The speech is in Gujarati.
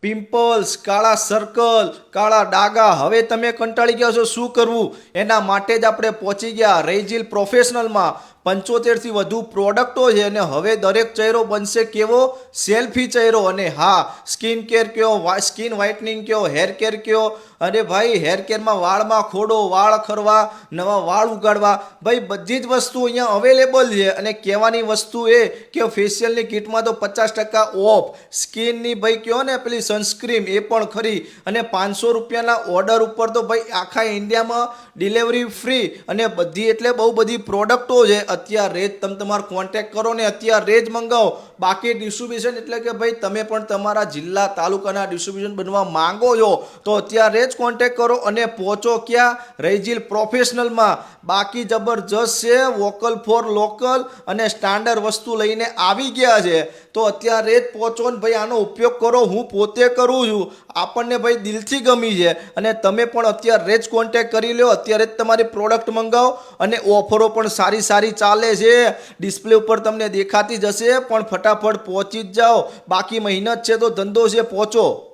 પિમ્પલ્સ, કાળા સર્કલ, કાળા ડાઘા, હવે તમે કંટાળી ગયા છો શું કરવું, એના માટે જ આપણે પહોંચી ગયા રેઇઝિલ પ્રોફેશનલમાં. 75 થી વધુ પ્રોડક્ટો છે અને હવે દરેક ચહેરો બનશે કેવો, સેલ્ફી ચહેરો. અને હા, સ્કિન કેર કયો, સ્કિન વ્હાઇટનિંગ કયો, હેર કેર કયો, અરે ભાઈ હેર કેરમાં વાળમાં ખોડો, વાળ ખરવા, નવા વાળ ઉગાડવા, ભાઈ બધી જ વસ્તુ અહીંયા અવેલેબલ છે. અને કહેવાની વસ્તુ એ કે ફેશિયલની કિટમાં તો 50% ઓફ. સ્કિનની ભાઈ કયો ને પેલી સનસ્ક્રીમ એ પણ ખરી. અને 500 રૂપિયાના ઓર્ડર ઉપર તો ભાઈ આખા ઇન્ડિયામાં ડિલિવરી ફ્રી. અને બધી એટલે બહુ બધી પ્રોડક્ટો છે. અત્યારે જ તમે તમારો કોન્ટેક્ટ કરો ને અત્યારે જ મંગાવો. બાકી ડિસ્ટ્રીબ્યુશન એટલે કે ભાઈ તમે પણ તમારા જિલ્લા તાલુકાના ડિસ્ટ્રીબ્યુશન બનવા માંગો છો તો અત્યારે જ કોન્ટેક્ટ કરો અને પહોંચો ક્યાં, રેઇઝિલ પ્રોફેશનલમાં. બાકી જબરજસ્ત છે, વોકલ ફોર લોકલ અને સ્ટાન્ડર્ડ વસ્તુ લઈને આવી ગયા છે. તો અત્યારે જ પહોંચો ને ભાઈ આનો ઉપયોગ કરો. હું પોતે કરું છું, આપણને ભાઈ દિલથી ગમી છે. અને તમે પણ અત્યારે જ કોન્ટેક્ટ કરી લો, અત્યારે જ તમારી પ્રોડક્ટ મંગાવો. અને ઓફરો પણ સારી સારી ચાલે છે, ડિસ્પ્લે ઉપર તમને દેખાતી જશે. પણ ફટાફટ પહોંચી જ જાઓ, બાકી મહેનત છે તો ધંધો છે, પહોંચો.